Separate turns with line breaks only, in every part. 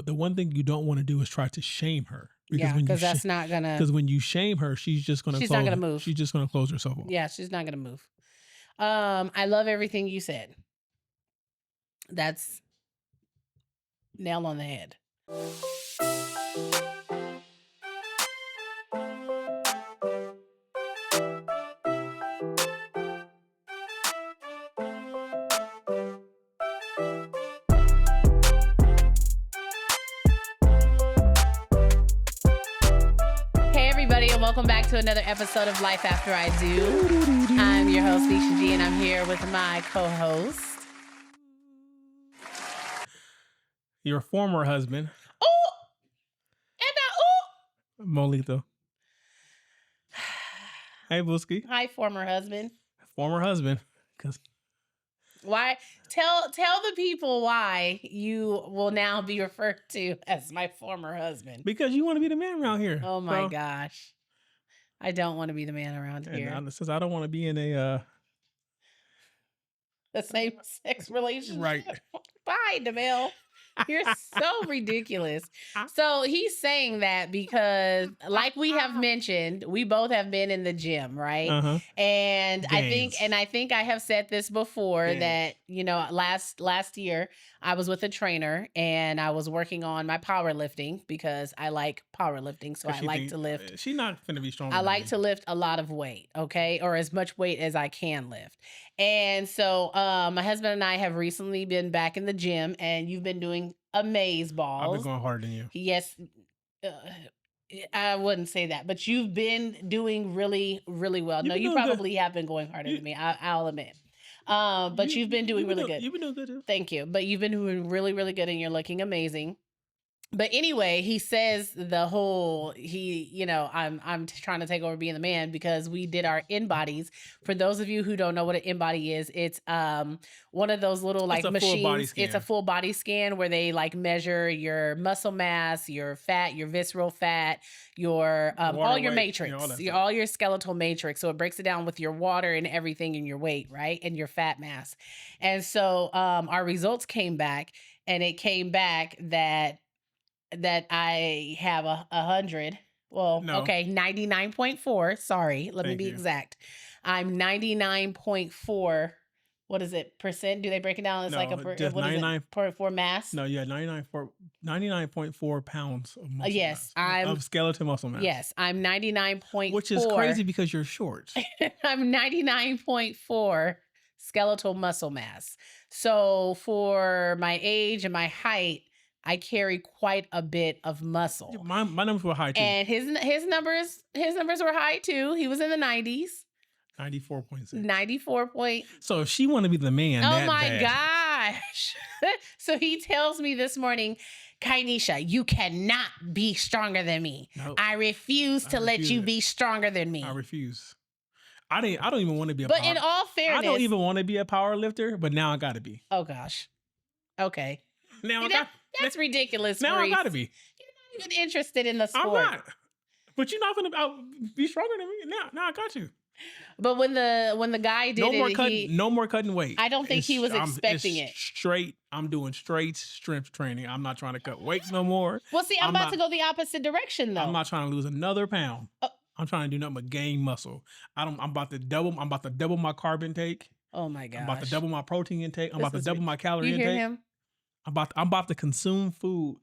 the one thing you don't want to do is try to shame her.
Because that's not gonna.
Because when you shame her, she's not gonna move. She's just gonna close herself off.
Yeah, she's not gonna move. I love everything you said. That's nail on the head. Welcome back to another episode of Life After I Do. I'm your host, Nisha G, and I'm here with my co-host.
Your former husband.
Oh! And
Molito. Hey, Booski.
Hi, former husband.
Former husband.
Why? Tell the people why you will now be referred to as my former husband.
Because you want to be the man around here.
Oh, my gosh. I don't want to be the man around here.
And since I don't want to be in the
same sex relationship.
Right.
Bye, DeMille. You're so ridiculous. So he's saying that because, like we have mentioned, we both have been in the gym, right?
Uh-huh.
And I think I have said this before that, last year I was with a trainer and I was working on my powerlifting because I like powerlifting. So I like to lift.
She's not going to be strong.
I like to lift a lot of weight, okay? Or as much weight as I can lift. And so my husband and I have recently been back in the gym and you've been doing amaze balls.
I've been going harder than you.
Yes. I wouldn't say that, but you've been doing really, really well. No, you probably have been going harder than me. I'll admit. But you've been doing really good.
You've been doing good too.
Thank you. But you've been doing really, really good and you're looking amazing. But anyway, he says I'm trying to take over being the man because we did our in-bodies. For those of you who don't know what an in-body is, it's one of those little like machines. It's a full body scan where they like measure your muscle mass, your fat, your visceral fat, your all your matrix, all your skeletal matrix. So it breaks it down with your water and everything and your weight, right? And your fat mass. And so our results came back and it came back that I have 100. Well, no. Okay, 99.4. Sorry, let me be exact. I'm 99.4. What is it? Percent? Do they break it down? It's like a what is it? For mass?
No, yeah, 99.4 pounds of muscle
yes,
mass. Of skeletal muscle mass.
Yes, I'm 99.4.
Which is crazy because you're short.
I'm 99.4 skeletal muscle mass. So for my age and my height, I carry quite a bit of muscle.
My numbers were high too.
And his numbers were high too. He was in the 90s.
94.6.
94 point.
So if she want to be the man,
oh my gosh. So he tells me this morning, Kainisha, you cannot be stronger than me. Nope. I refuse to let you be stronger than me.
I refuse. I don't even want to be
in all fairness,
I don't even want to be a power lifter, but now I got to be.
Oh gosh. Okay.
Now
that's ridiculous.
Now
Maurice.
I gotta be.
You're not even interested in the sport.
I'm not. But you're not gonna be stronger than me. Now I got you.
But when the guy did
no more cutting weight.
I don't think he was expecting it.
Straight. I'm doing straight strength training. I'm not trying to cut weight no more.
Well, see, I'm about to go the opposite direction though.
I'm not trying to lose another pound. I'm trying to do nothing but gain muscle. I'm about to double my carb intake.
Oh my gosh.
I'm about to double my protein intake. I'm about to double my calorie intake.
You hear him?
I'm about to consume food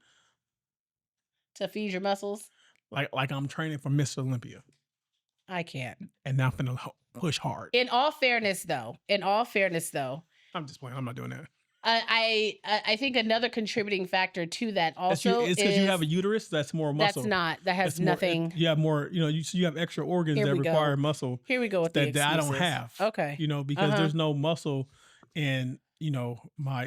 to feed your muscles.
Like I'm training for Miss Olympia.
I can't.
And now I'm finna push hard.
In all fairness, though,
I'm just playing. I'm not doing that.
I think another contributing factor to that also
is because you have a uterus that's more muscle.
That has nothing.
You have more. You have extra organs that require muscle.
Here we go with
that I don't have.
Okay.
Because there's no muscle in my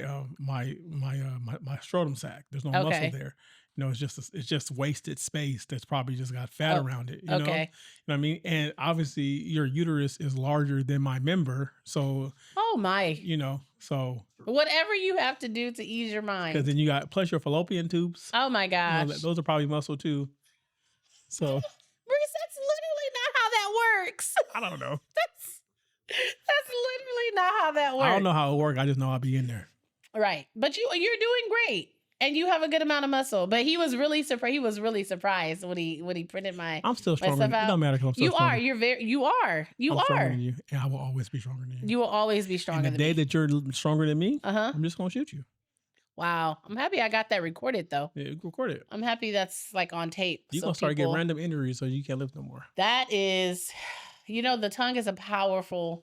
scrotum sac. There's no muscle there. It's just wasted space that's probably just got fat around it. You know what I mean? And obviously your uterus is larger than my member. So
oh my.
So
whatever you have to do to ease your mind.
Because then you got plus your fallopian tubes.
Oh my gosh.
Those are probably muscle too. So
Bruce, that's literally not how that works.
I don't know.
That's literally not how that works.
I don't know how it works. I just know I'll be in there.
Right. But you're doing great. And you have a good amount of muscle. But he was really surprised. He was really surprised when he printed my.
I'm still stronger. It don't matter because I'm still stronger.
You are. I'm
stronger than you, and I will always be stronger than you.
You will always be stronger.
And the day that you're stronger than me, I'm just gonna shoot you.
Wow, I'm happy I got that recorded though.
Yeah, record it.
I'm happy that's like on tape.
You're gonna start getting random injuries, so you can't lift no more.
That is. The tongue is a powerful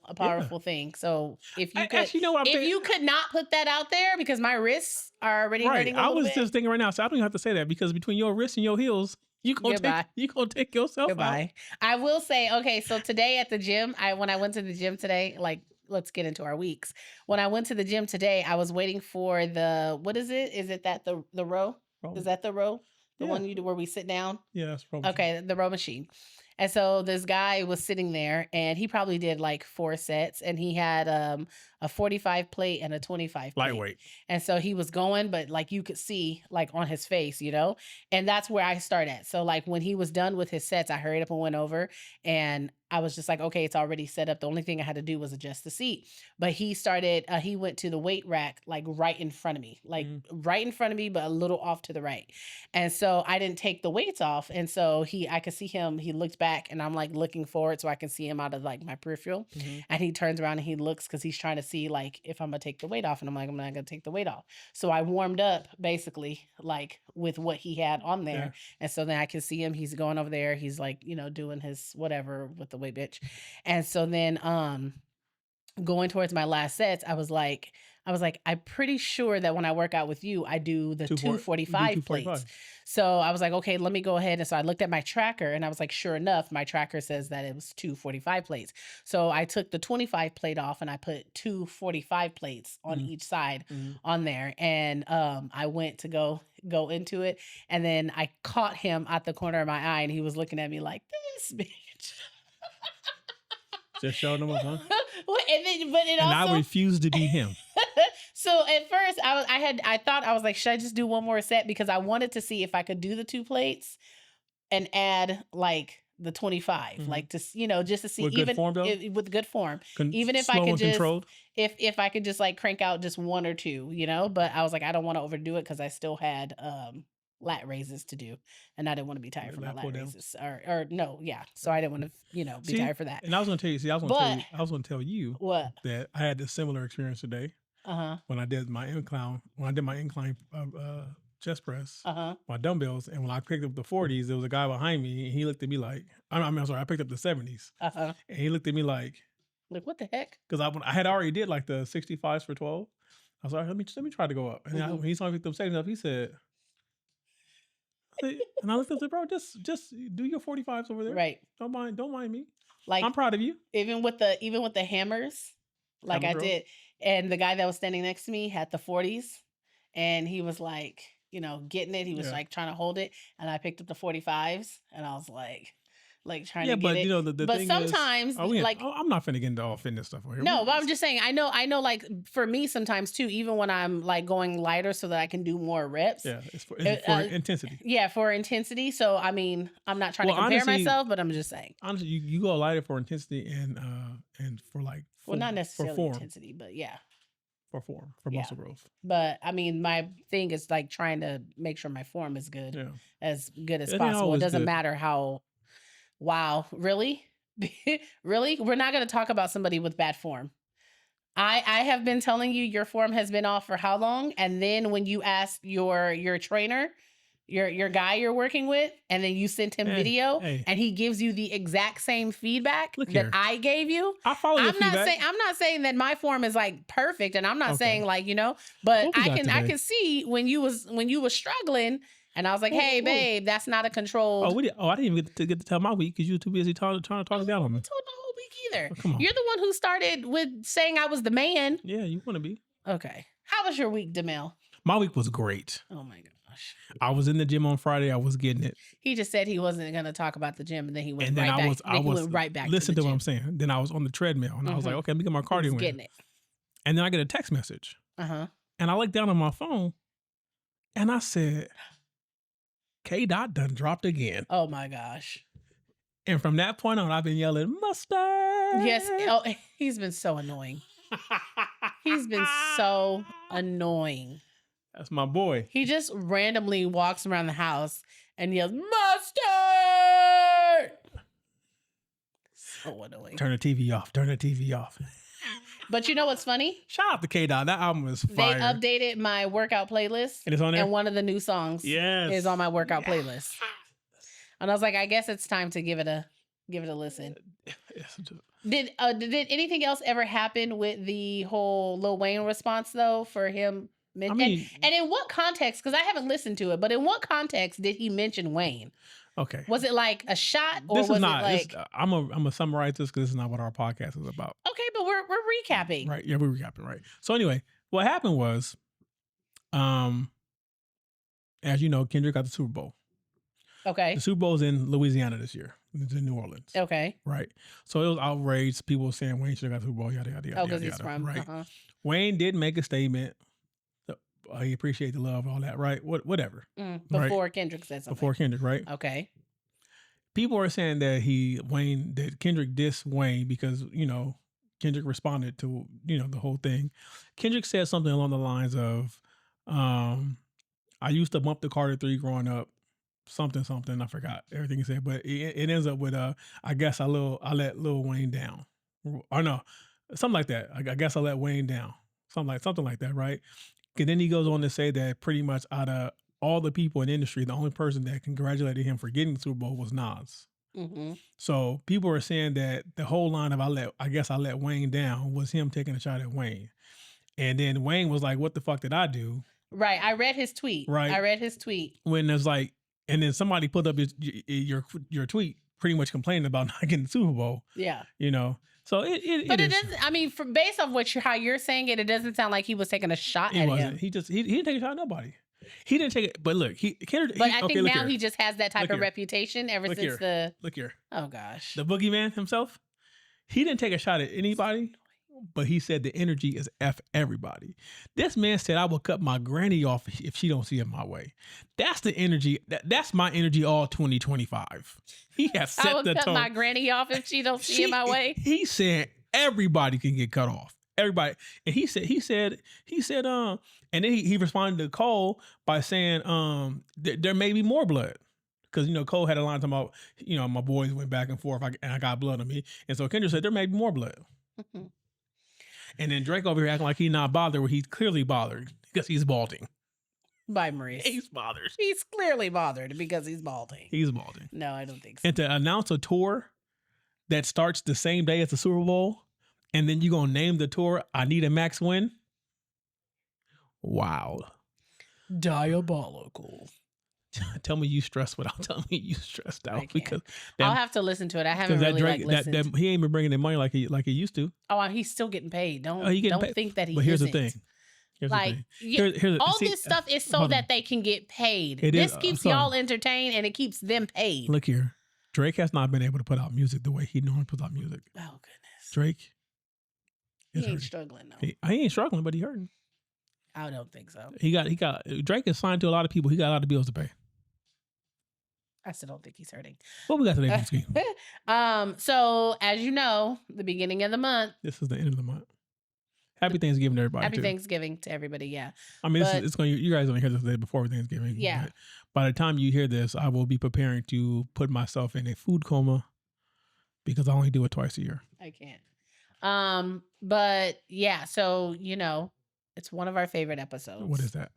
thing. So if you could, you could not put that out there because my wrists are already hurting a little bit. I was
just thinking right now, so I don't even have to say that because between your wrists and your heels, you gonna take yourself out.
I will say, okay, so today at the gym, when I went to the gym today, like let's get into our weeks. When I went to the gym today, I was waiting for what is it? Is it that the row? Probably. Is that the row? The one you do where we sit down?
Yeah, that's probably.
Okay, the row machine. And so this guy was sitting there and he probably did like 4 sets and he had a 45 plate and a 25 plate.
Lightweight.
And so he was going, but like you could see like on his face, and that's where I start at. So like when he was done with his sets, I hurried up and went over and I was just like, okay, it's already set up. The only thing I had to do was adjust the seat. But he went to the weight rack, like right in front of me, right in front of me, but a little off to the right. And so I didn't take the weights off. And so I could see him, he looked back and I'm like looking forward so I can see him out of like my peripheral. And he turns around and he looks because he's trying to see like if I'm going to take the weight off. And I'm like, I'm not going to take the weight off. So I warmed up basically like with what he had on there. Yeah. And so then I can see him, he's going over there. He's like, doing his whatever with the weight bitch. And so then going towards my last sets, I was like, I'm pretty sure that when I work out with you, I do the 245 plates. So I was like, okay, let me go ahead. And so I looked at my tracker and I was like, sure enough, my tracker says that it was 245 plates. So I took the 25 plate off and I put 245 plates on each side on there. And I went to go into it. And then I caught him at the corner of my eye and he was looking at me like, this bitch.
Just showing him up, huh?
And
I refused to be him.
So at first I thought I was like, should I just do one more set? Because I wanted to see if I could do the 2 plates and add like the 25, like to, just to see
with good form,
with good form, even if I could just, controlled. If I could just like crank out just 1 or 2, but I was like, I don't want to overdo it. Cause I still had, lat raises to do and I didn't want to be tired for my lat raises or no. Yeah. So I didn't want to, be tired for that.
And I was going to tell you, I was going to tell you
what
that I had a similar experience today. When I did my incline, chest press, my dumbbells. And when I picked up the 40s, there was a guy behind me and he looked at me like, I'm sorry, I picked up the 70s. And he looked at me like
what the heck? Cause
I had already did like the 65s for 12. I was like, let me try to go up. And when he saw me pick up 70s up, he said, and I looked up and said, bro, just do your 45s over there.
Right.
Don't mind me.
Like
I'm proud of you.
Even with the hammers, like I did. And the guy that was standing next to me had the 40s and he was like, getting it. He was like trying to hold it. And I picked up the 45s and I was like trying to get it.
Yeah, but the
but
thing
sometimes
is, I'm not finna get into all fitness stuff over here.
No, but I'm just saying, I know like for me sometimes too, even when I'm like going lighter so that I can do more reps.
Yeah, it's for intensity.
Yeah, for intensity. So I mean, I'm not trying to compare myself, but I'm just saying.
Honestly, you go lighter for intensity and for like
not necessarily intensity, but yeah.
For form, for muscle growth.
But I mean, my thing is like trying to make sure my form is good, as good as possible. It doesn't matter how. Wow, really? Really? We're not going to talk about somebody with bad form. I have been telling you your form has been off for how long? And then when you ask your trainer, your guy you're working with, and then you sent him video and he gives you the exact same feedback I gave you.
I follow your feedback.
I'm not saying that my form is like perfect, and I'm not saying like, but I can see when you was struggling. And I was like, hey, babe, that's not a controlled.
I didn't even get to tell my week because you were too busy trying to talk down on me.
I told the whole week either. Come on. You're the one who started with saying I was the man.
Yeah, you want to be.
Okay. How was your week, Demel?
My week was great.
Oh, my gosh.
I was in the gym on Friday. I was getting it.
He just said he wasn't going to talk about the gym, and then he went right back.
Listen
to
what I'm saying. Then I was on the treadmill, and I was like, okay, let me get my cardio in.
Getting it.
And then I get a text message. And I look down on my phone, and I said, K-Dot done dropped again.
Oh my gosh.
And from that point on, I've been yelling, mustard.
Yes. Oh, he's been so annoying. He's been so annoying.
That's my boy.
He just randomly walks around the house and yells, "Mustard!" So annoying.
Turn the TV off. Turn the TV off.
But you know what's funny?
Shout out to K-Dot. That album is fire.
They updated my workout playlist.
And it's on there?
And one of the new songs is on my workout playlist. And I was like, I guess it's time to give it a listen. Did anything else ever happen with the whole Lil Wayne response though for him? And in what context? Because I haven't listened to it, but in what context did he mention Wayne?
Okay.
Was it like a shot, or was it like?
I'm gonna summarize this because this is not what our podcast is about.
Okay, but we're recapping.
Right. Yeah, we're recapping. Right. So anyway, what happened was, as you know, Kendrick got the Super Bowl.
Okay.
The Super Bowl's in Louisiana this year. It's in New Orleans.
Okay.
Right. So it was outraged. People were saying Wayne should have got the Super Bowl. Yada yada yada.
Oh, because he's from
right. Wayne did make a statement. He appreciate the love, all that, right? Whatever.
Before Kendrick said something.
Before Kendrick, right?
Okay.
People are saying that Kendrick dissed Wayne because, Kendrick responded to, the whole thing. Kendrick said something along the lines of, I used to bump the Carter 3 growing up, something, I forgot everything he said, but it ends up with, I guess I let Lil Wayne down. Or no, something like that. I guess I let Wayne down. Something like that, right? And then he goes on to say that pretty much out of all the people in the industry, the only person that congratulated him for getting the Super Bowl was Nas.
Mm-hmm.
So people are saying that the whole line of I guess I let Wayne down was him taking a shot at Wayne. And then Wayne was like, what the fuck did I do?
Right. I read his tweet.
Right.
I read his tweet.
When there's like, and then somebody put up your tweet pretty much complaining about not getting the Super Bowl.
Yeah.
So it
doesn't. I mean, based on how you're saying it, it doesn't sound like he was taking a shot at him.
He didn't take a shot at nobody. He didn't take it. But look,
I think now he just has that type of reputation ever since the.
Look here.
Oh gosh.
The boogeyman himself. He didn't take a shot at anybody, but he said the energy is F everybody. This man said I will cut my granny off if she don't see it my way. That's the energy. That's my energy all 2025. He has set the tone. I will cut
my granny off if she don't see it my way.
He said everybody can get cut off. Everybody. And he said, and then he responded to Cole by saying, there may be more blood. Because, Cole had a line talking about, my boys went back and forth and I got blood on me. And so Kendrick said there may be more blood. Mm-hmm. And then Drake over here acting like he's not bothered, where he's clearly bothered because he's balding.
By Maurice.
He's bothered.
He's clearly bothered because he's balding.
He's balding.
No, I don't think so.
And to announce a tour that starts the same day as the Super Bowl, and then you're going to name the tour I Need a Max Win? Wow.
Diabolical.
Tell me you stressed without telling me you stressed out. Because
I'll have to listen to it. I haven't really listened.
He ain't been bringing in money like he used to.
Oh, he's still getting paid. Don't think that he
But here's
isn't.
the thing.
This stuff is so that they can get paid. This keeps y'all entertained and it keeps them paid.
Look here. Drake has not been able to put out music the way he normally puts out music.
Oh, goodness.
Drake.
He ain't struggling, though.
He ain't struggling, but he hurting.
I don't think so.
Drake is signed to a lot of people. He got a lot of bills to pay.
I still don't think he's hurting.
What we got today,
So, as you know, the beginning of the month.
This is the end of the month. Happy Thanksgiving to everybody.
Happy Thanksgiving to everybody, yeah.
I mean, you guys only hear this the day before Thanksgiving.
Yeah.
By the time you hear this, I will be preparing to put myself in a food coma because I only do it twice a year.
I can't. But yeah, so it's one of our favorite episodes.
What is that?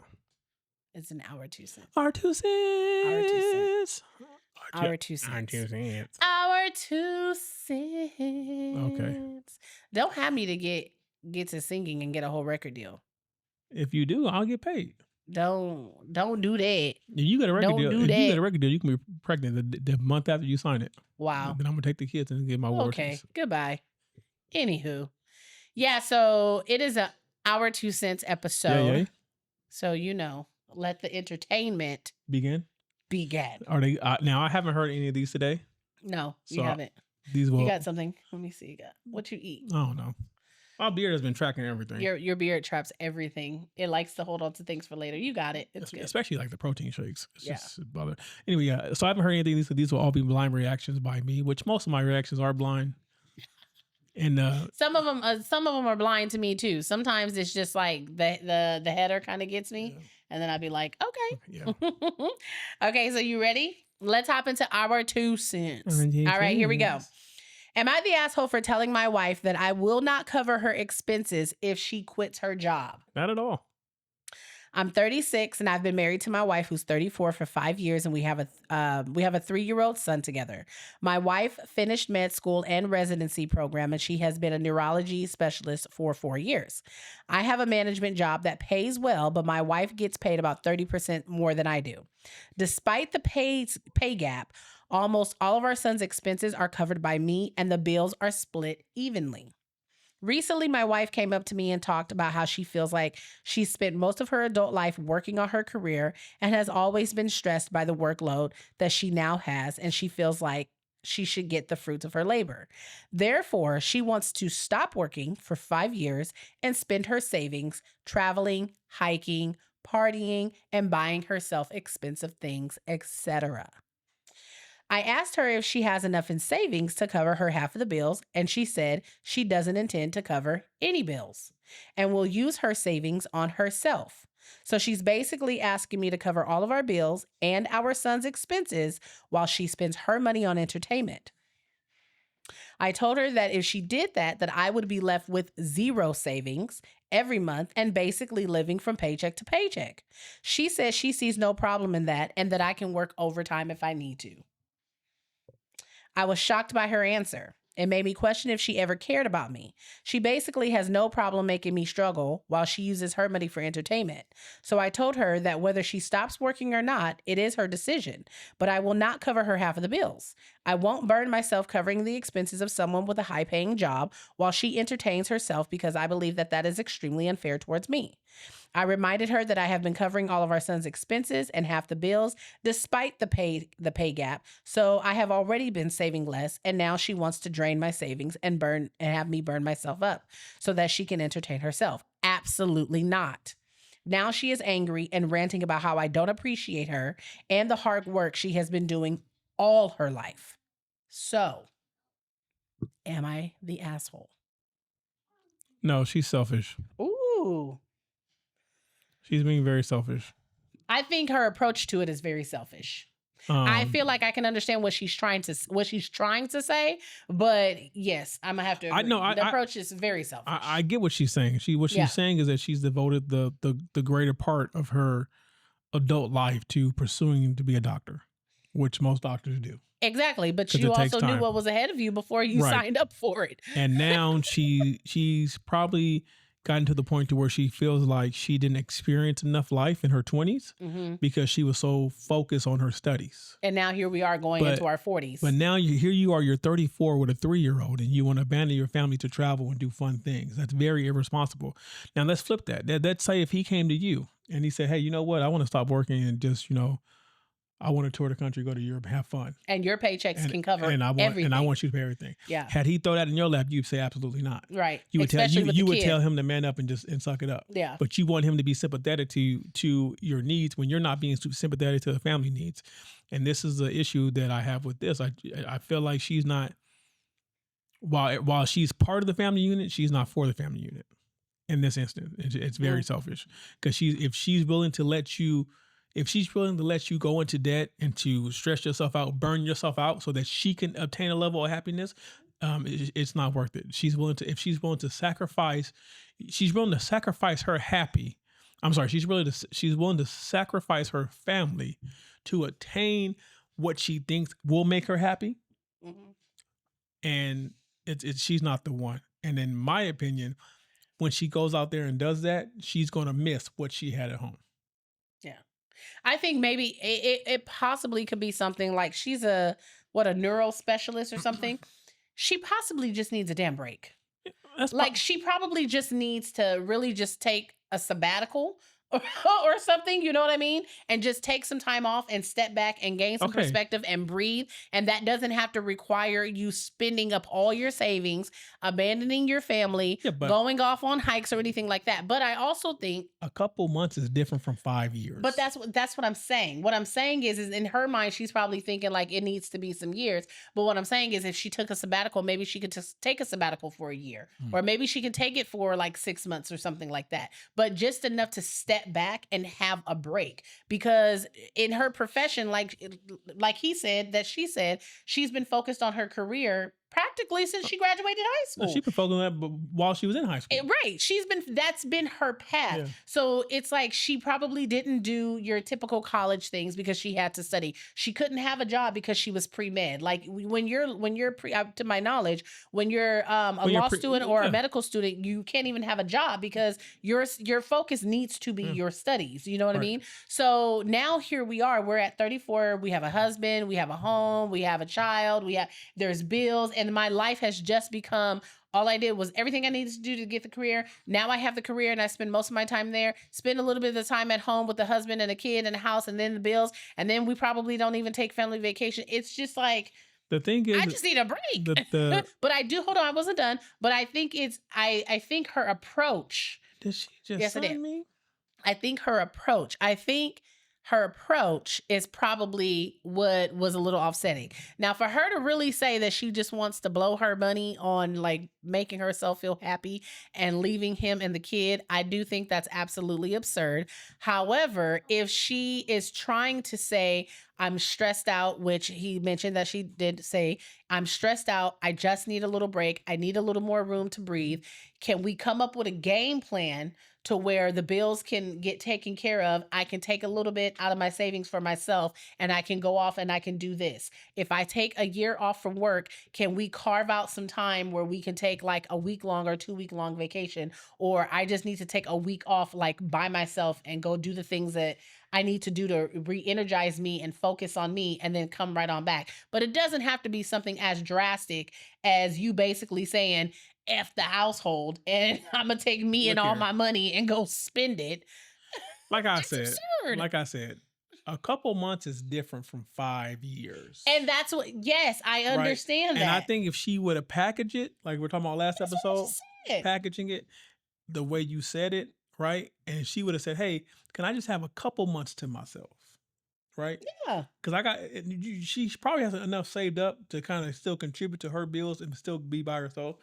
It's an Our 2 cents.
Our 2 cents.
Our 2 cents.
Our 2 cents.
Our 2 cents.
Okay.
Don't have me to get to singing and get a whole record deal.
If you do, I'll get paid.
Don't do that.
You get a record deal. If you get a record deal, you can be pregnant the month after you sign it.
Wow.
Then I'm gonna take the kids and get my awards.
Okay. Goodbye. Anywho, yeah. So it is a Our 2 cents episode.
Yeah.
So let the entertainment
begin. Are they now? I haven't heard any of these today.
No, you haven't.
You
got something? Let me see. You got what you eat?
I don't know. My beard has been tracking everything.
Your beard traps everything. It likes to hold on to things for later. You got it. It's good.
Especially like the protein shakes. It's just bother. Anyway, yeah. So I haven't heard anything. These will all be blind reactions by me, which most of my reactions are blind. And
some of them are blind to me too. Sometimes it's just like the header kind of gets me, and then I'd be like, okay, yeah. Okay, so you ready? Let's hop into our 2 cents. All right, here we go. Am I the asshole for telling my wife that I will not cover her expenses if she quits her job?
Not at all.
I'm 36 and I've been married to my wife who's 34 for 5 years, and we have a 3-year-old son together. My wife finished med school and residency program, and she has been a neurology specialist for 4 years. I have a management job that pays well, but my wife gets paid about 30% more than I do. Despite the pay gap, almost all of our son's expenses are covered by me, and the bills are split evenly. Recently, my wife came up to me and talked about how she feels like she spent most of her adult life working on her career and has always been stressed by the workload that she now has, and she feels like she should get the fruits of her labor. Therefore, she wants to stop working for 5 years and spend her savings traveling, hiking, partying, and buying herself expensive things, etc. I asked her if she has enough in savings to cover her half of the bills, and she said she doesn't intend to cover any bills and will use her savings on herself. So she's basically asking me to cover all of our bills and our son's expenses while she spends her money on entertainment. I told her that if she did that I would be left with 0 savings every month and basically living from paycheck to paycheck. She says she sees no problem in that and that I can work overtime if I need to. I was shocked by her answer. It made me question if she ever cared about me. She basically has no problem making me struggle while she uses her money for entertainment. So I told her that whether she stops working or not, it is her decision, but I will not cover her half of the bills. I won't burn myself covering the expenses of someone with a high-paying job while she entertains herself because I believe that is extremely unfair towards me. I reminded her that I have been covering all of our son's expenses and half the bills despite the pay gap. So I have already been saving less, and now she wants to drain my savings and have me burn myself up so that she can entertain herself. Absolutely not. Now she is angry and ranting about how I don't appreciate her and the hard work she has been doing all her life. So, am I the asshole?
No, she's selfish.
Ooh.
She's being very selfish.
I think her approach to it is very selfish. I feel like I can understand what she's trying to say, but yes, I'm gonna have to agree. The approach is very selfish.
I get what she's saying. She's saying is that she's devoted the greater part of her adult life to pursuing to be a doctor, which most doctors do.
Exactly, but you also knew what was ahead of you before you signed up for it.
And now she's probably gotten to the point to where she feels like she didn't experience enough life in her 20s because she was so focused on her studies.
And now here we are going into our 40s.
But now you're 34 with a 3-year-old and you want to abandon your family to travel and do fun things. That's very irresponsible. Now let's flip that. Let's say if he came to you and he said, hey, you know what? I want to stop working and just, I want to tour the country, go to Europe, have fun.
And your paychecks can cover everything.
And I want you to pay everything.
Yeah.
Had he throw that in your lap, you'd say absolutely not.
Right.
You would tell him to man up and suck it up.
Yeah.
But you want him to be sympathetic to your needs when you're not being sympathetic to the family needs. And this is the issue that I have with this. I feel like she's not, while she's part of the family unit, she's not for the family unit. In this instance, it's very selfish because if she's willing to let you go into debt and to stress yourself out, burn yourself out so that she can obtain a level of happiness, it's not worth it. She's willing to sacrifice her happy. She's willing to sacrifice her family to attain what she thinks will make her happy. Mm-hmm. And she's not the one. And in my opinion, when she goes out there and does that, she's going to miss what she had at home.
Yeah. I think maybe it possibly could be something like she's a neural specialist or something. She possibly just needs a damn break. She probably just needs to really just take a sabbatical or something, you know what I mean? And just take some time off and step back and gain some perspective and breathe. And that doesn't have to require you spending up all your savings, abandoning your family, going off on hikes or anything like that. But I also think
a couple months is different from 5 years.
But that's what I'm saying. What I'm saying is in her mind, she's probably thinking like it needs to be some years. But what I'm saying is if she took a sabbatical, maybe she could just take a sabbatical for a year, or maybe she could take it for like 6 months or something like that. But just enough to step back and have a break, because in her profession, like he said, that she said she's been focused on her career practically since she graduated high school.
She's been focusing on that while she was in high school.
Right. That's been her path. Yeah. So it's like she probably didn't do your typical college things because she had to study. She couldn't have a job because she was pre-med. Like when you're to my knowledge, when you're a law student or a medical student, you can't even have a job because your focus needs to be your studies. You know what I mean? So now here we are. We're at 34. We have a husband. We have a home. We have a child. There's bills. And my life has just become, all I did was everything I needed to do to get the career. Now I have the career and I spend most of my time there, spend a little bit of the time at home with the husband and a kid and a house and then the bills. And then we probably don't even take family vacation. It's just like,
the thing is,
I just need a break. But I do, hold on, I wasn't done. But I think I think her approach.
Did she just sign me?
I think her approach is probably what was a little offsetting. Now, for her to really say that she just wants to blow her money on like making herself feel happy and leaving him and the kid, I do think that's absolutely absurd. However, if she is trying to say, I'm stressed out, which he mentioned that she did say, I'm stressed out. I just need a little break. I need a little more room to breathe. Can we come up with a game plan to where the bills can get taken care of? I can take a little bit out of my savings for myself and I can go off and I can do this. If I take a year off from work, can we carve out some time where we can take like a week long or 2 week long vacation? Or I just need to take a week off like by myself and go do the things that I need to do to re-energize me and focus on me and then come right on back. But it doesn't have to be something as drastic as you basically saying, F the household and I'm going to take me and all my money and go spend it.
Like I said, a couple months is different from 5 years.
And that's what, yes, I understand that.
And I think if she would have packaged it, like we're talking about last episode, packaging it the way you said it, right? And she would have said, hey, can I just have a couple months to myself? Right?
Yeah.
Because she probably has enough saved up to kind of still contribute to her bills and still be by herself,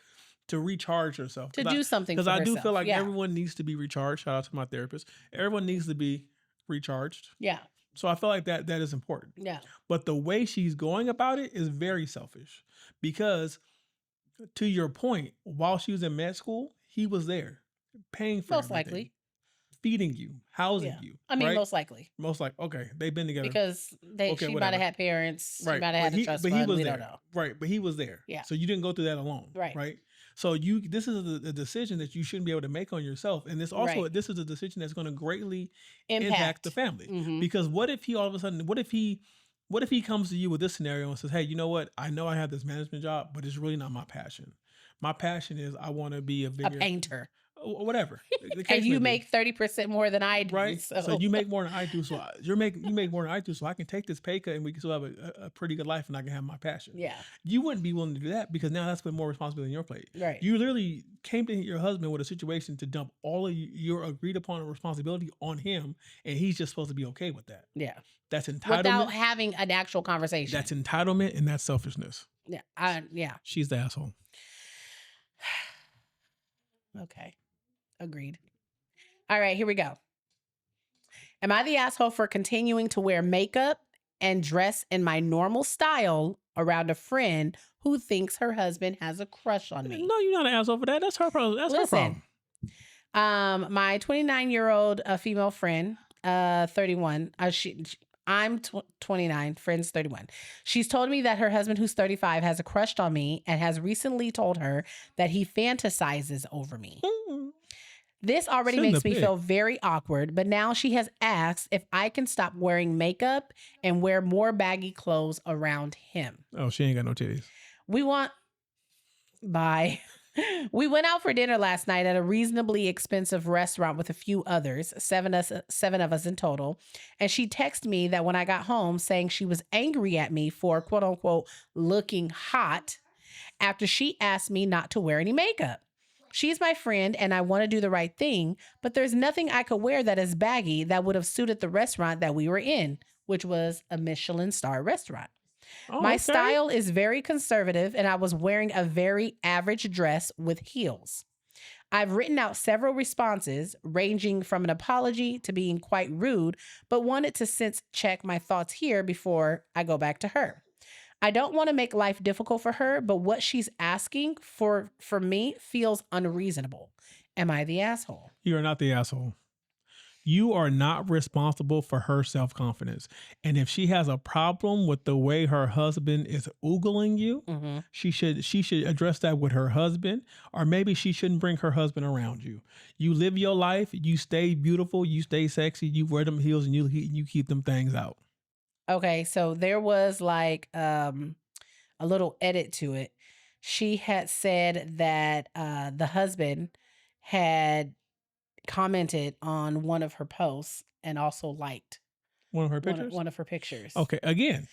to recharge herself.
To do something for herself.
Because I do feel like everyone needs to be recharged. Shout out to my therapist. Everyone needs to be recharged.
Yeah.
So I feel like that is important.
Yeah.
But the way she's going about it is very selfish. Because to your point, while she was in med school, he was there paying for
most likely.
Feeding you, housing you.
I mean, most likely.
Okay, they've been together.
Because she might have had parents. Right. She might have had a trust fund.
He was
we
there.
don't know.
Right, but he was there.
Yeah.
So you didn't go through that alone.
Right.
Right. So this is a decision that you shouldn't be able to make on yourself. And this also, this is a decision that's going to greatly impact the family. Mm-hmm. Because what if he all of a sudden, what if he comes to you with this scenario and says, hey, you know what? I know I have this management job, but it's really not my passion. My passion is I want to be a
painter.
Whatever.
And you make 30% more than I do.
Right. So you make more than I do. So you make more than I do. So I can take this pay cut and we can still have a pretty good life and I can have my passion.
Yeah.
You wouldn't be willing to do that because now that's put more responsibility on your plate.
Right.
You literally came to your husband with a situation to dump all of your agreed upon responsibility on him, and he's just supposed to be okay with that.
Yeah.
That's entitlement.
Without having an actual conversation.
That's entitlement and that's selfishness.
Yeah. Yeah.
She's the asshole.
Okay. Agreed. All right, here we go. Am I the asshole for continuing to wear makeup and dress in my normal style around a friend who thinks her husband has a crush on me?
No, you're not an asshole for that. That's her problem. That's her
problem. My 29-year-old female friend, 31, I'm 29, friend's 31. She's told me that her husband, who's 35, has a crush on me and has recently told her that he fantasizes over me. This already makes me feel very awkward, but now she has asked if I can stop wearing makeup and wear more baggy clothes around him.
Oh, she ain't got no titties.
Bye. We went out for dinner last night at a reasonably expensive restaurant with a few others, seven of us in total. And she texted me that when I got home saying she was angry at me for quote unquote looking hot after she asked me not to wear any makeup. She's my friend and I want to do the right thing, but there's nothing I could wear that is baggy that would have suited the restaurant that we were in, which was a Michelin star restaurant.
Oh,
My
okay.
style is very conservative, and I was wearing a very average dress with heels. I've written out several responses, ranging from an apology to being quite rude, but wanted to sense check my thoughts here before I go back to her. I don't want to make life difficult for her, but what she's asking for me feels unreasonable. Am I the asshole?
You are not the asshole. You are not responsible for her self-confidence. And if she has a problem with the way her husband is oogling you, she should address that with her husband, or maybe she shouldn't bring her husband around you. You live your life, you stay beautiful, you stay sexy, you wear them heels, and you keep them things out.
Okay, so there was like a little edit to it. She had said that the husband had commented on one of her posts and also liked
one of her pictures.
One of her pictures.
Okay, again,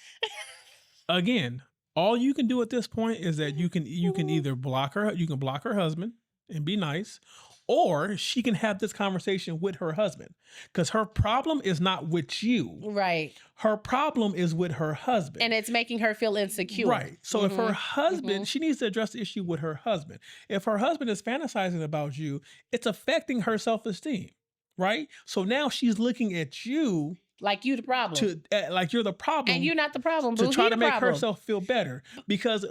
all you can do at this point is that you can either block her. You can block her husband and be nice, or she can have this conversation with her husband, because her problem is not with you.
Right.
Her problem is with her husband.
And it's making her feel insecure.
Right. So if her husband, she needs to address the issue with her husband. If her husband is fantasizing about you, it's affecting her self-esteem. Right. So now she's looking at you
like you the problem.
Like you're the problem.
And you're not the problem.
To try to make herself feel better. Because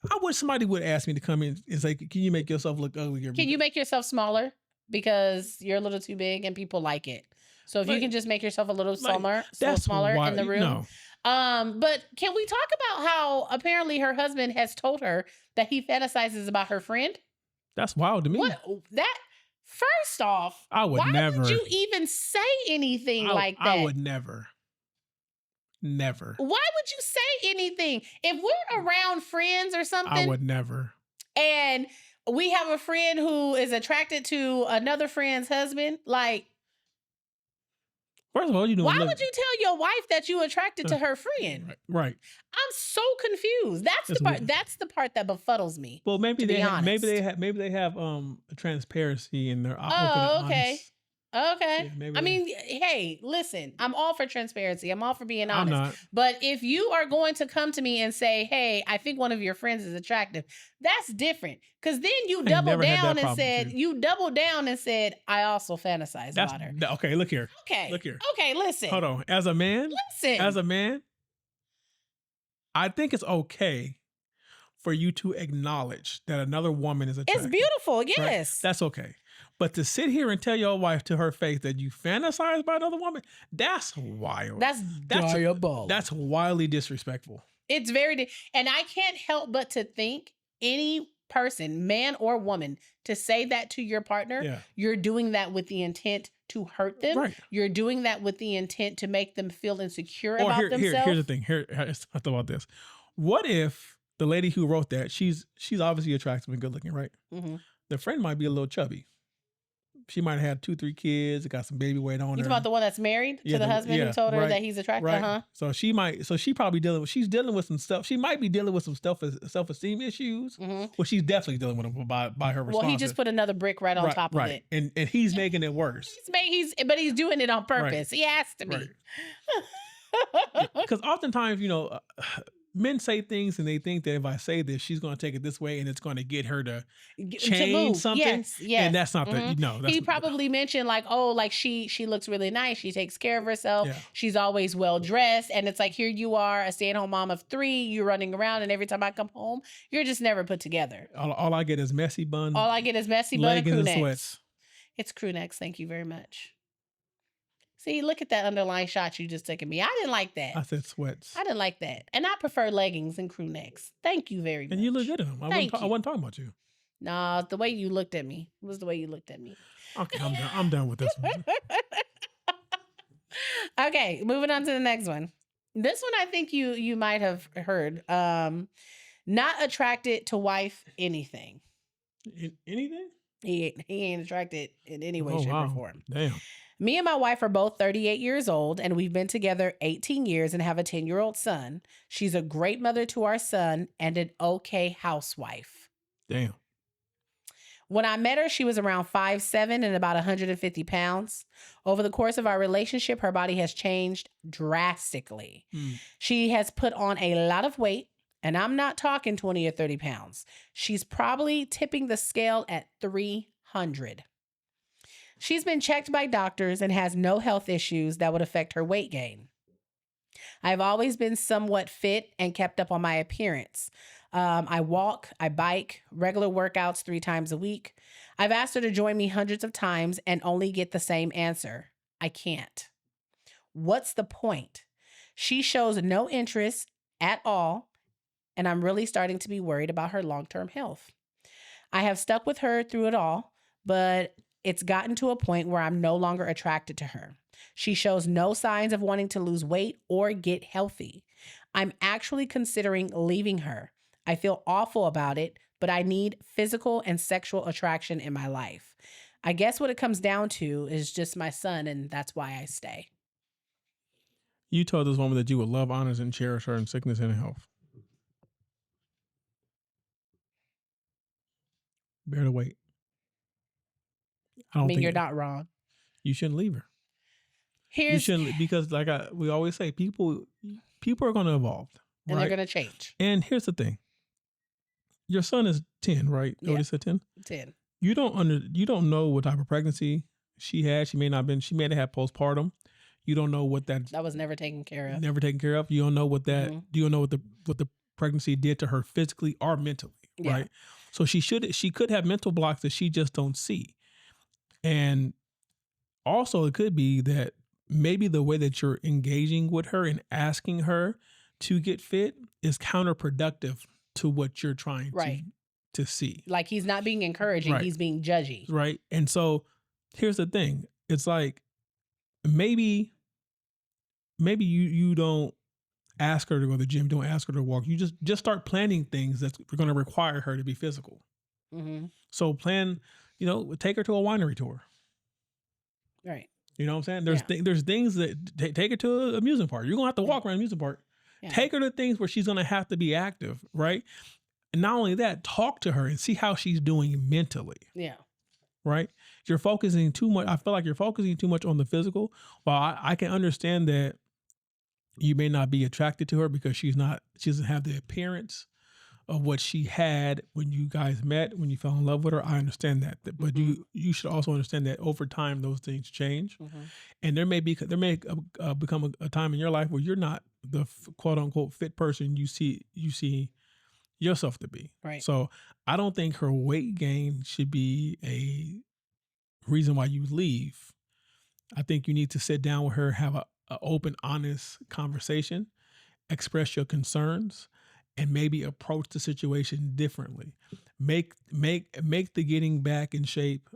I wish somebody would ask me to come in and say, can you make yourself look uglier?
Can you make yourself smaller? Because you're a little too big and people like it. So if you can just make yourself a little smaller in the room.
No.
But can we talk about how apparently her husband has told her that he fantasizes about her friend?
That's wild to me.
First off,
I would never.
Why would you even say anything like that?
I would never. Never.
Why would you say anything? If we're around friends or something,
I would never.
And we have a friend who is attracted to another friend's husband, like,
first of all, why
would you tell your wife that you attracted to her friend?
Right.
I'm so confused. That's the part that befuddles me.
Well, maybe they have transparency in their
okay. Okay. Yeah, I mean, hey, listen, I'm all for transparency. I'm all for being honest.
I'm not.
But if you are going to come to me and say, hey, I think one of your friends is attractive, that's different. Because then you double down and said, I also fantasize about her.
Okay, look here.
Okay.
Look here.
Okay, listen.
Hold on. As a man, I think it's okay for you to acknowledge that another woman is attractive.
It's beautiful, yes.
Right? That's okay. But to sit here and tell your wife to her face that you fantasize about another woman, that's wild.
That's diabolical.
That's wildly disrespectful.
It's and I can't help but to think any person, man or woman, to say that to your partner, you're doing that with the intent to hurt them. Right. You're doing that with the intent to make them feel insecure about themselves. Here's
the thing. I thought about this. What if the lady who wrote that, she's obviously attractive and good looking, right? Mm-hmm. The friend might be a little chubby. She might have had 2-3 kids, got some baby weight on her.
You talking about the one that's married to the husband who told her that he's attractive?
Right. So she's probably she's dealing with some stuff. She might be dealing with some self-esteem issues. Mm-hmm. Well, she's definitely dealing with them by her response.
Well, he just put another brick right on top of it.
And he's making it worse.
But he's doing it on purpose. He has to be.
Because oftentimes, men say things and they think that if I say this, she's going to take it this way and it's going to get her to change something. Yes. And that's not
he probably mentioned she looks really nice. She takes care of herself. Yeah. She's always well dressed. And it's like, here you are, a stay-at-home mom of 3. You're running around and every time I come home, you're just never put together.
All I get is messy bun.
All I get is messy bun and crew necks.
Sweats.
It's crew necks. Thank you very much. See, look at that underlying shot you just took at me. I didn't like that.
I said sweats.
I didn't like that. And I prefer leggings and crew necks. Thank you very much.
And you look good in them. I wasn't talking about you.
No, the way you looked at me was the way you looked at me.
Okay, I'm done with this one.
Okay, moving on to the next one. This one I think you might have heard. Not attracted to wife anything.
Anything?
He ain't attracted in any way,
Oh,
shape, or
wow.
form.
Damn.
Me and my wife are both 38 years old, and we've been together 18 years and have a 10-year-old son. She's a great mother to our son and an okay housewife.
Damn.
When I met her, she was around 5'7" and about 150 pounds. Over the course of our relationship, her body has changed drastically. She has put on a lot of weight, and I'm not talking 20 or 30 pounds. She's probably tipping the scale at 300. She's been checked by doctors and has no health issues that would affect her weight gain. I've always been somewhat fit and kept up on my appearance. I walk, I bike, regular workouts 3 times a week. I've asked her to join me hundreds of times and only get the same answer. I can't. What's the point? She shows no interest at all, and I'm really starting to be worried about her long-term health. I have stuck with her through it all, but it's gotten to a point where I'm no longer attracted to her. She shows no signs of wanting to lose weight or get healthy. I'm actually considering leaving her. I feel awful about it, but I need physical and sexual attraction in my life. I guess what it comes down to is just my son, and that's why I stay.
You told this woman that you would love, honor, and cherish her in sickness and in health. Bear the weight.
I mean, you're not wrong.
You shouldn't leave her. You shouldn't, because like we always say, people are going to evolve.
And
right?
they're going to change.
And here's the thing. Your son is 10, right?
Yeah.
What is it, 10?
10.
You don't know what type of pregnancy she had. She may have had postpartum. You don't know what that
was never taken care of.
Never taken care of. You don't know what that. You don't know what the pregnancy did to her physically or mentally, right? So she could have mental blocks that she just don't see. And also it could be that maybe the way that you're engaging with her and asking her to get fit is counterproductive to what you're trying to see.
Like, he's not being encouraging, he's being judgy.
Right. And so here's the thing. It's like maybe you don't ask her to go to the gym, don't ask her to walk. You just start planning things that's going to require her to be physical. Mm-hmm. So plan, take her to a winery tour.
Right.
You know what I'm saying? There's things that take her to an amusement park. You're going to have to walk around an amusement park. Yeah. Take her to things where she's going to have to be active, right? And not only that, talk to her and see how she's doing mentally.
Yeah.
Right? You're focusing too much. I feel like you're focusing too much on the physical. While I can understand that you may not be attracted to her because she doesn't have the appearance of what she had when you guys met, when you fell in love with her. I understand that. But you should also understand that over time, those things change. Mm-hmm. And there may become a time in your life where you're not the quote unquote fit person you see yourself to be.
Right.
So I don't think her weight gain should be a reason why you leave. I think you need to sit down with her, have a open, honest conversation, express your concerns, and maybe approach the situation differently. Make the getting back in shape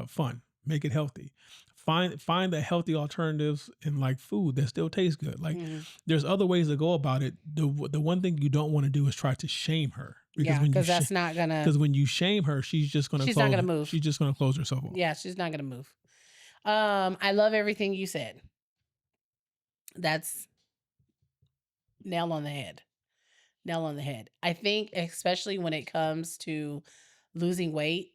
fun. Make it healthy. Find the healthy alternatives in like food that still tastes good. Like there's other ways to go about it. The one thing you don't want to do is try to shame her.
Because
because when you shame her, she's not gonna move. She's just gonna close herself off.
Yeah, she's not gonna move. I love everything you said. That's nail on the head. Nail on the head. I think especially when it comes to losing weight,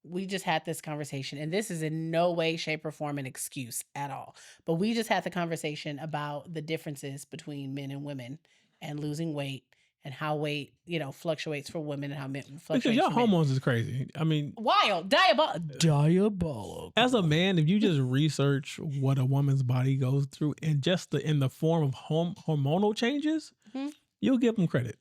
we just had this conversation, and this is in no way, shape, or form an excuse at all. But we just had the conversation about the differences between men and women and losing weight and how weight, fluctuates for women and how men fluctuates.
Because your hormones is crazy. I mean,
wild, diabolical.
As a man, if you just research what a woman's body goes through and just in the form of hormonal changes, you'll give them credit.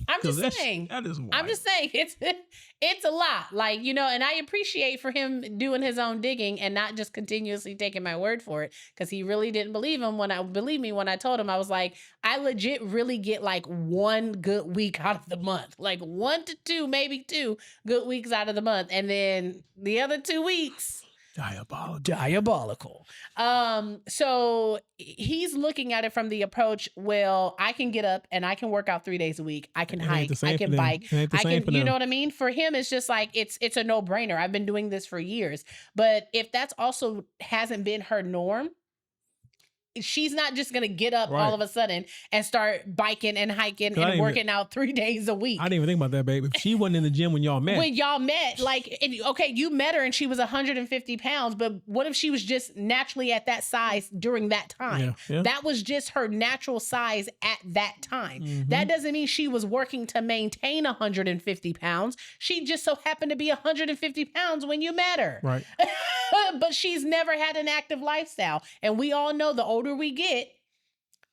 I'm just saying.
That is wild.
I'm just saying it's a lot. Like, and I appreciate for him doing his own digging and not just continuously taking my word for it, because he really didn't believe me when I told him. I was like, I legit really get like one good week out of the month, like 1 to 2, maybe 2 good weeks out of the month, and then the other 2 weeks Diabolical. So he's looking at it from the approach, well, I can get up and I can work out 3 days a week. I can hike, I can bike, I can, you know what I mean? For him, it's just like, it's a no brainer. I've been doing this for years. But if that's also hasn't been her norm, she's not just going to get up all of a sudden and start biking and hiking and working out 3 days a week.
I didn't even think about that, babe. If she wasn't in the gym when y'all met.
Like, okay, you met her and she was 150 pounds, but what if she was just naturally at that size during that time? Yeah. That was just her natural size at that time. Mm-hmm. That doesn't mean she was working to maintain 150 pounds. She just so happened to be 150 pounds when you met her.
Right.
But she's never had an active lifestyle. And we all know the older we get,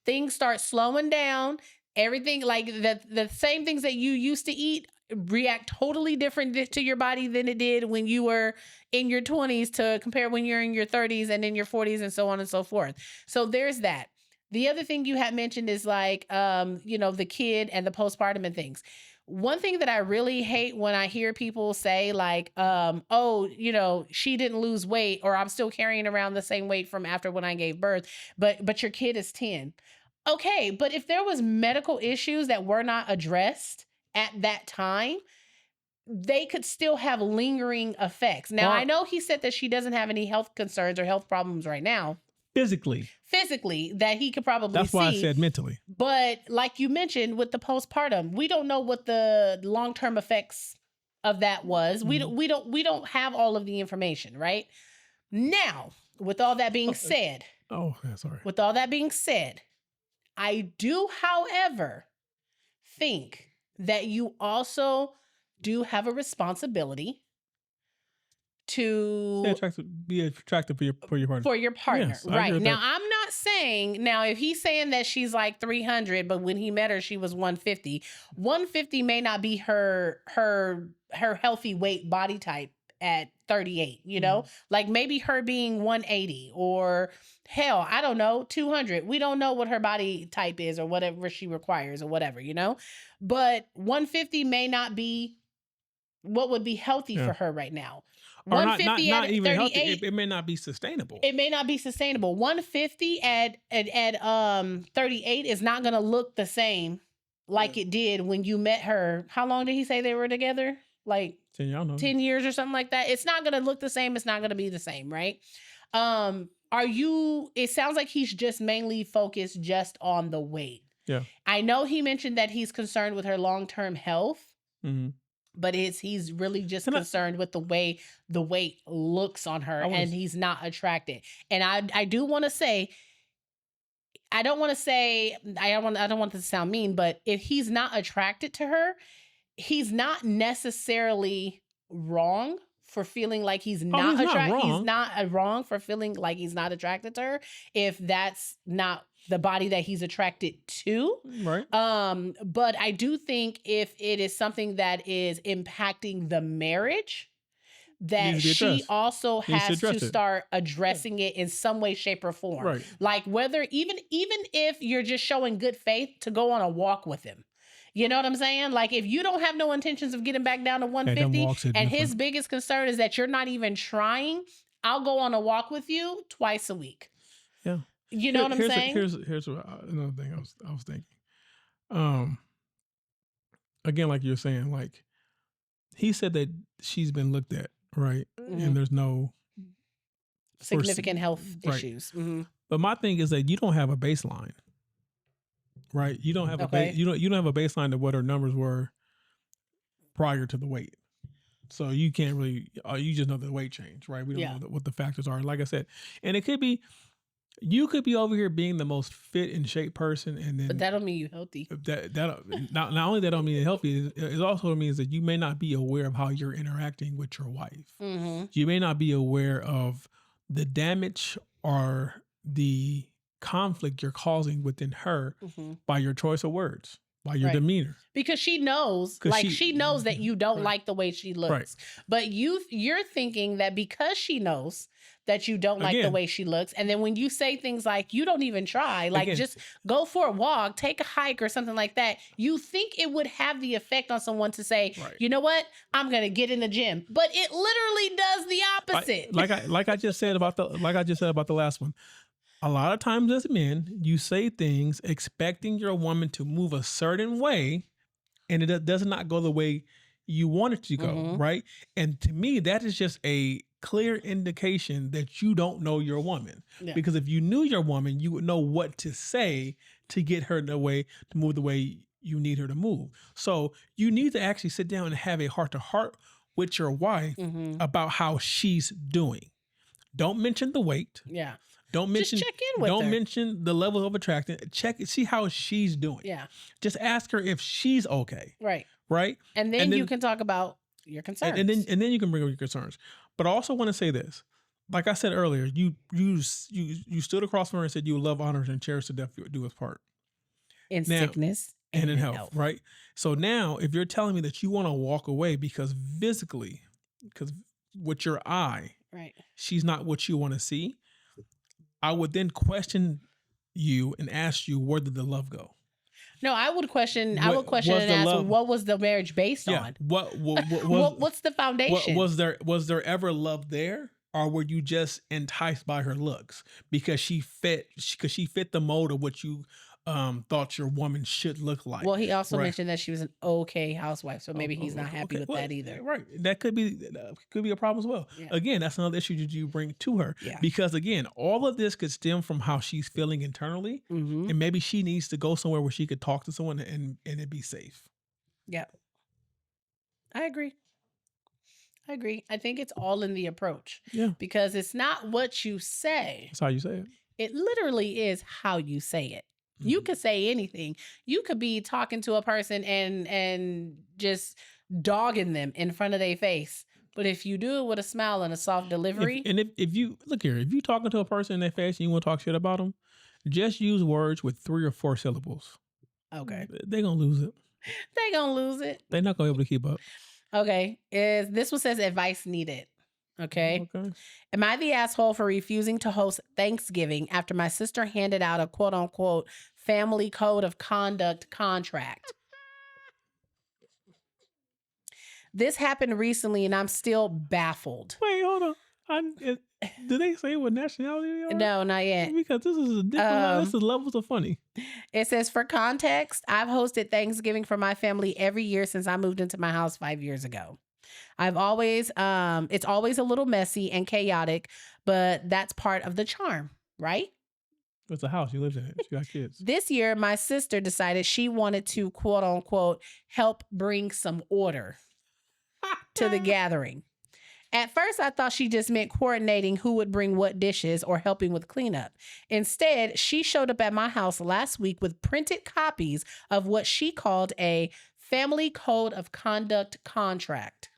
things start slowing down. Everything, like the same things that you used to eat react totally different to your body than it did when you were in your 20s to compare when you're in your 30s and in your 40s and so on and so forth. So there's that. The other thing you had mentioned is like, the kid and the postpartum and things. One thing that I really hate when I hear people say like, she didn't lose weight, or I'm still carrying around the same weight from after when I gave birth, but your kid is 10. Okay, but if there was medical issues that were not addressed at that time, they could still have lingering effects. Now, I know he said that she doesn't have any health concerns or health problems right now. Physically, that he could probably see.
That's why I said mentally.
But like you mentioned with the postpartum, we don't know what the long-term effects of that was. Mm-hmm. We don't have all of the information, right? Now, with all that being said.
Oh, yeah, sorry.
With all that being said, I do, however, think that you also do have a responsibility to
be attractive for your partner.
For your partner, yes, right. Now, I'm not saying, if he's saying that she's like 300, but when he met her, she was 150. 150 may not be her healthy weight body type at 38, like maybe her being 180 or hell, I don't know, 200. We don't know what her body type is or whatever she requires or whatever, but 150 may not be what would be healthy for her right now. 150
not
at
even
38,
healthy. It may not be sustainable.
It may not be sustainable. 150 at 38 is not going to look the same like it did when you met her. How long did he say they were together? Like 10 years or something like that. It's not going to look the same. It's not going to be the same, right? It sounds like he's just mainly focused just on the weight.
Yeah.
I know he mentioned that he's concerned with her long-term health. Mm-hmm. But he's really just concerned with the way the weight looks on her, and he's not attracted. And I do want to say, I don't want this to sound mean, but if he's not attracted to her, he's not necessarily wrong for feeling like he's not attracted. He's not wrong for feeling like he's not attracted to her if that's not the body that he's attracted to.
Right.
But I do think if it is something that is impacting the marriage, that she also has to start addressing it in some way, shape, or form.
Right.
Like whether even if you're just showing good faith to go on a walk with him. You know what I'm saying? Like if you don't have no intentions of getting back down to 150 and his biggest concern is that you're not even trying, I'll go on a walk with you twice a week.
Yeah.
You know what I'm saying?
Here's another thing I was thinking. Again, like you're saying, like he said that she's been looked at, right? Mm-hmm. And there's no
significant health issues. Mm-hmm.
But my thing is that you don't have a baseline, right? You don't have you don't have a baseline of what her numbers were prior to the weight. So you can't really, you just know the weight change, right? We don't know what the factors are. Like I said, and it could be, you could be over here being the most fit and shape person, and then
but that don't mean you healthy.
That not only that don't mean healthy, it also means that you may not be aware of how you're interacting with your wife. Mm-hmm. You may not be aware of the damage or the conflict you're causing within her by your choice of words. by your demeanor.
Because she knows, she knows that you don't like the way she looks.
Right.
But you're thinking that because she knows that you don't like the way she looks, and then when you say things like, you don't even try, like just go for a walk, take a hike or something like that, you think it would have the effect on someone to say, you know what, I'm going to get in the gym. But it literally does the opposite.
Like I just said about the last one. A lot of times as men, you say things expecting your woman to move a certain way, and it does not go the way you want it to go, right? And to me, that is just a clear indication that you don't know your woman. Yeah. Because if you knew your woman, you would know what to say to get her to move the way you need her to move. So you need to actually sit down and have a heart-to-heart with your wife about how she's doing. Don't mention the weight.
Yeah.
Don't mention.
Just check in with her.
Don't mention the level of attraction. See how she's doing.
Yeah.
Just ask her if she's okay.
Right.
Right.
And then you can talk about your concerns.
And then you can bring up your concerns. But I also want to say this. Like I said earlier, you stood across from her and said you would love, honor, and cherish to death do us part.
In sickness
and in health. Right. So now, if you're telling me that you want to walk away because with your eye,
right,
she's not what you want to see, I would then question you and ask you, where did the love go?
No, I would question and ask, what was the marriage based on? What's the foundation?
Was there ever love there? Or were you just enticed by her looks because she fit the mold of what you thought your woman should look like?
Well, he also mentioned that she was an okay housewife, so maybe he's not happy with that either.
Right, that could be a problem as well. Yeah. Again, that's another issue that you bring to her because again, all of this could stem from how she's feeling internally, and maybe she needs to go somewhere where she could talk to someone and it be safe.
Yeah, I agree. I think it's all in the approach. Yeah, because it's not what you say;
it's how you say it.
It literally is how you say it. You could say anything. You could be talking to a person and just dogging them in front of their face. But if you do it with a smile and a soft delivery.
If you look here, if you talking to a person in their face and you want to talk shit about them, just use words with 3 or 4 syllables.
Okay.
They're going to lose it.
They're going to lose it.
They're not going to be able to keep up.
Okay. This one says advice needed. Okay. Am I the asshole for refusing to host Thanksgiving after my sister handed out a quote unquote family code of conduct contract? This happened recently and I'm still baffled.
Wait, hold on. Did they say what nationality they are?
No, not yet.
Because this is a different this is levels of funny.
It says, for context, I've hosted Thanksgiving for my family every year since I moved into my house 5 years ago. I've always, it's always a little messy and chaotic, but that's part of the charm, right?
It's a house. You live in it. You got kids.
This year, my sister decided she wanted to, quote unquote, help bring some order to the gathering. At first, I thought she just meant coordinating who would bring what dishes or helping with cleanup. Instead, she showed up at my house last week with printed copies of what she called a family code of conduct contract.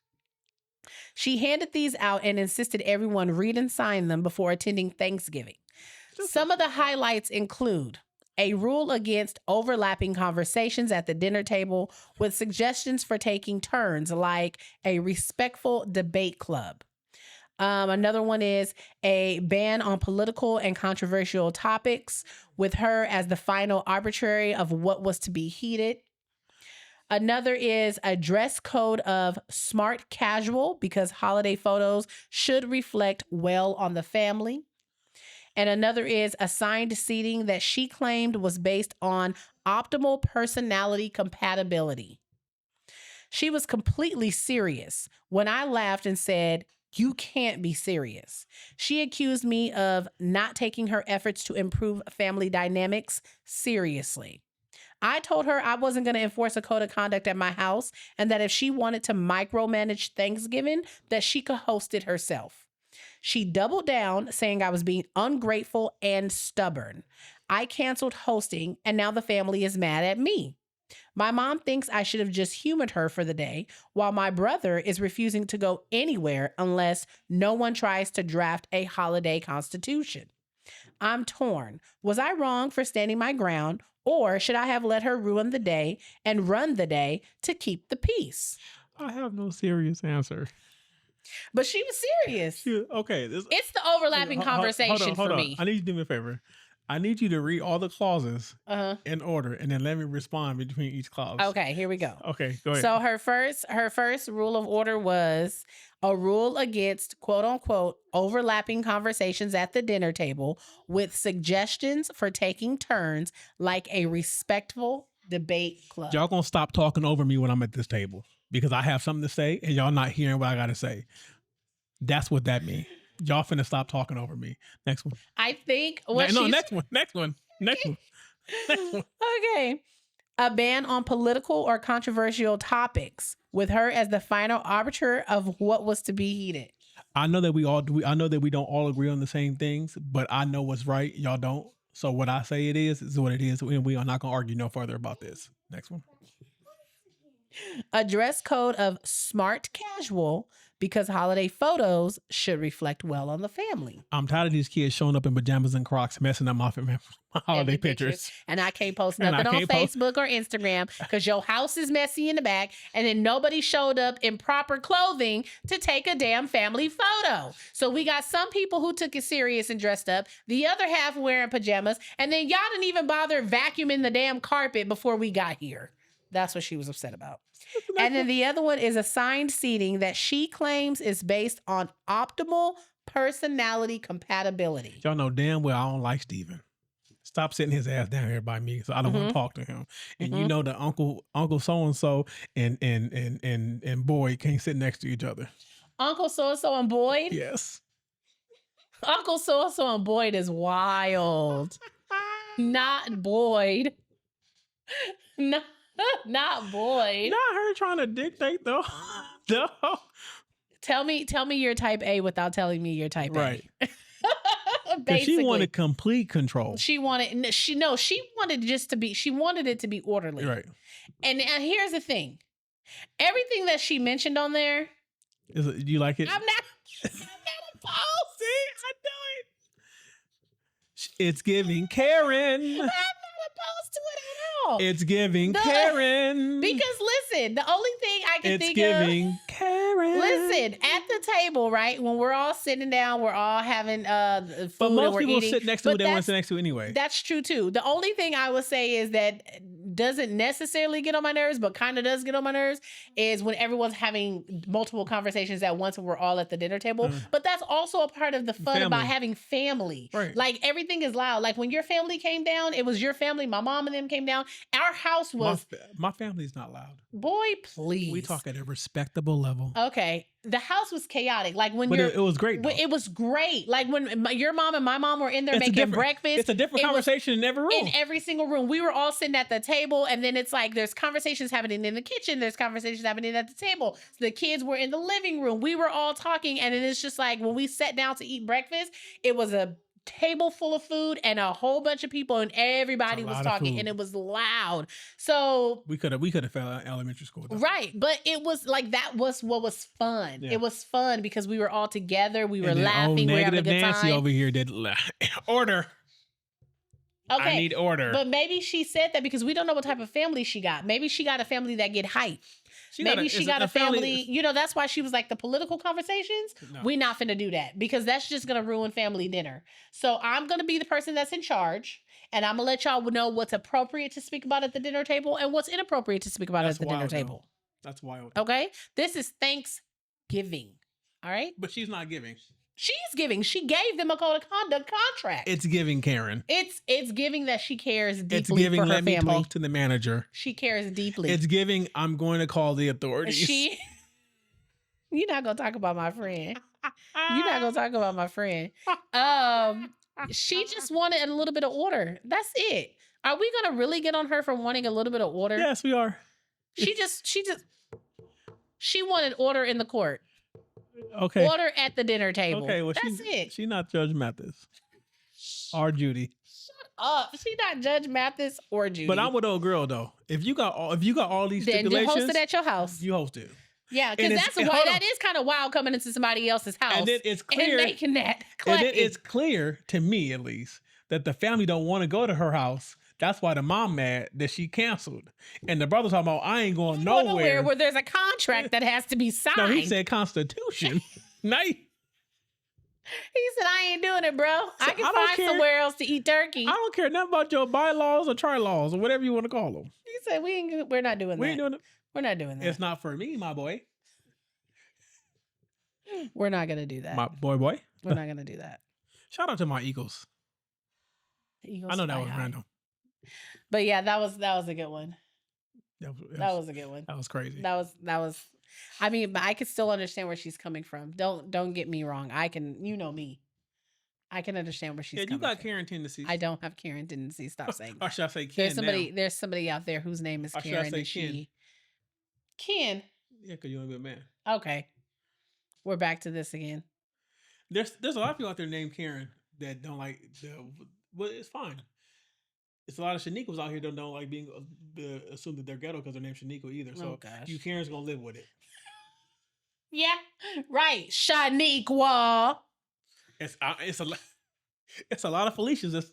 She handed these out and insisted everyone read and sign them before attending Thanksgiving. Some of the highlights include a rule against overlapping conversations at the dinner table with suggestions for taking turns, like a respectful debate club. Another one is a ban on political and controversial topics, with her as the final arbitrary of what was to be heated. Another is a dress code of smart casual, because holiday photos should reflect well on the family. And another is assigned seating that she claimed was based on optimal personality compatibility. She was completely serious when I laughed and said, "You can't be serious." She accused me of not taking her efforts to improve family dynamics seriously. I told her I wasn't going to enforce a code of conduct at my house, and that if she wanted to micromanage Thanksgiving, that she could host it herself. She doubled down, saying I was being ungrateful and stubborn. I canceled hosting, and now the family is mad at me. My mom thinks I should have just humored her for the day, while my brother is refusing to go anywhere unless no one tries to draft a holiday constitution. I'm torn. Was I wrong for standing my ground, or should I have let her ruin the day and run the day to keep the peace?
I have no serious answer.
But she was serious.
Okay.
It's the overlapping conversation for me.
I need you to do me a favor. I need you to read all the clauses in order, and then let me respond between each clause.
Okay, here we go.
Okay, go ahead.
So her first rule of order was a rule against quote unquote overlapping conversations at the dinner table with suggestions for taking turns like a respectful debate club.
Y'all gonna stop talking over me when I'm at this table because I have something to say and y'all not hearing what I gotta say. That's what that means. Y'all finna stop talking over me. Next one.
I think
next one.
Okay. A ban on political or controversial topics with her as the final arbiter of what was to be heated.
I know that we don't all agree on the same things, but I know what's right. Y'all don't. So what I say it is what it is, and we are not gonna argue no further about this. Next one.
A dress code of smart casual because holiday photos should reflect well on the family.
I'm tired of these kids showing up in pajamas and Crocs, messing up my holiday pictures.
And I can't post nothing on Facebook or Instagram because your house is messy in the back, and then nobody showed up in proper clothing to take a damn family photo. So we got some people who took it serious and dressed up, the other half wearing pajamas, and then y'all didn't even bother vacuuming the damn carpet before we got here. That's what she was upset about. And then the other one is assigned seating that she claims is based on optimal personality compatibility.
Y'all know damn well I don't like Steven. Stop sitting his ass down here by me, so I don't want to talk to him. And you know that Uncle so and so and Boyd can't sit next to each other.
Uncle so and so and Boyd?
Yes.
Uncle so and so and Boyd is wild. Not Boyd. Not Boyd.
Not her trying to dictate though. No.
Tell me your type A without telling me your type
right.
A.
Basically, she wanted complete control.
She wanted it to be orderly.
Right.
And here's the thing. Everything that she mentioned on there.
Do you like it?
I'm not opposed.
See, I know it. It's giving Karen.
I'm not opposed to it at all.
It's giving Karen.
Because listen, the only thing I can think of.
It's giving Karen.
Listen, at the table, right? When we're all sitting down, we're all having food.
But most people
eating.
sit next to who they want to sit next to anyway.
That's true too. The only thing I would say is that doesn't necessarily get on my nerves, but kind of does get on my nerves, is when everyone's having multiple conversations at once and we're all at the dinner table. But that's also a part of the fun about having family.
Right.
Like everything is loud. Like when your family came down, it was your family. My mom and them came down. Our house was...
My family's not loud.
Boy, please.
We talk at a respectable level.
Okay. The house was chaotic. Like when
it was great.
It was great. Like when your mom and my mom were in there making breakfast.
It's a different conversation in every room.
In every single room. We were all sitting at the table, and then it's like there's conversations happening in the kitchen. There's conversations happening at the table. So the kids were in the living room. We were all talking, and then it's just like when we sat down to eat breakfast, it was a table full of food and a whole bunch of people, and everybody was talking, and it was loud. So
we could have felt elementary school though.
Right, but it was like that was what was fun. Yeah. It was fun because we were all together, we were laughing, we were having a good
Nancy
time.
Over here did order. Okay, I need order.
But maybe she said that because we don't know what type of family she got. Maybe she got a family that get hype. Maybe she got a family, that's why she was like the political conversations. No. We not finna do that because that's just gonna ruin family dinner. So I'm gonna be the person that's in charge, and I'm gonna let y'all know what's appropriate to speak about at the dinner table and what's inappropriate to speak about at the dinner table.
That's wild.
Okay? This is Thanksgiving. All right?
But she's not giving.
She's giving. She gave them a code of conduct contract.
It's giving, Karen.
It's giving that she cares deeply
it's giving,
for her
let
family.
Me talk to the manager.
She cares deeply.
It's giving, I'm going to call the authorities.
You're not going to talk about my friend. You're not going to talk about my friend. She just wanted a little bit of order. That's it. Are we going to really get on her for wanting a little bit of order?
Yes, we are.
She wanted order in the court.
Okay.
Order at the dinner table. Okay, well, that's it.
She's not Judge Mathis or Judy.
Shut up. She's not Judge Mathis or Judy.
But I'm with old girl though. If you got all these stipulations,
then you host it at your house.
You host it.
Yeah, because that's why that is kind of wild coming into somebody else's house
and then it's clear
and making that claim.
And then it's clear to me at least that the family don't want to go to her house. That's why the mom mad that she canceled. And the brother talking about, I ain't going nowhere.
Where there's a contract that has to be signed.
No, he said Constitution. Nice.
He said, I ain't doing it, bro. So I can find somewhere else to eat turkey.
I don't care nothing about your bylaws or tri-laws or whatever you want to call them.
He said, we're not doing that.
We ain't doing it.
We're not doing that.
It's not for me, my boy.
We're not going to do that.
My boy.
We're not going to do that.
Shout out to my Eagles. I know that was random.
But yeah, that was a good one.
That
was a good one.
That was crazy.
That was I mean, but I can still understand where she's coming from. Don't get me wrong. I can, you know me. I can understand where she's coming from.
You got Karen tendencies.
I don't have Karen tendencies. Stop saying that.
Or should I say Ken
There's somebody out there whose name is Karen.
Should I say
Ken?
Yeah, because you're a good man.
Okay. We're back to this again.
There's a lot of people out there named Karen that don't like well, it's fine. It's a lot of Shaniquas out here that don't like being assumed that they're ghetto because they're named Shaniqua either. So you Karen's gonna live with it.
Yeah, right. Shaniqua.
It's a lot of Felicias that's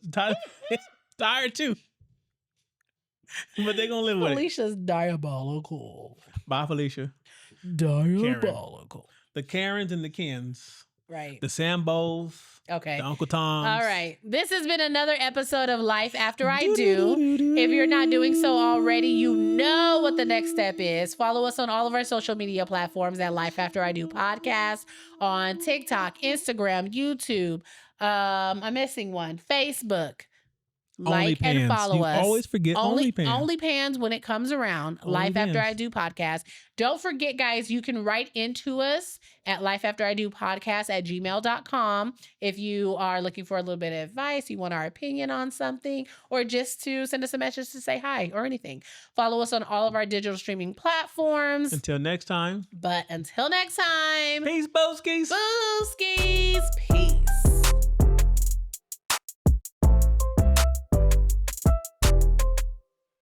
tired too. But they're gonna live with it.
Felicia's diabolical.
Bye, Felicia.
Diabolical.
Karen. The Karens and the Kens.
Right.
The Sambos.
Okay.
The Uncle Toms.
All right. This has been another episode of Life After I Do. If you're not doing so already, you know what the next step is. Follow us on all of our social media platforms at Life After I Do Podcast on TikTok, Instagram, YouTube. I'm missing one. Facebook. Like and follow us.
Always forget OnlyPans.
OnlyPans when it comes around. Life After I Do Podcast. Don't forget, guys, you can write into us at lifeafteridopodcast@gmail.com if you are looking for a little bit of advice, you want our opinion on something, or just to send us a message to say hi or anything. Follow us on all of our digital streaming platforms.
Until next time.
But until next time.
Peace, Boskies.
Boskies. Peace.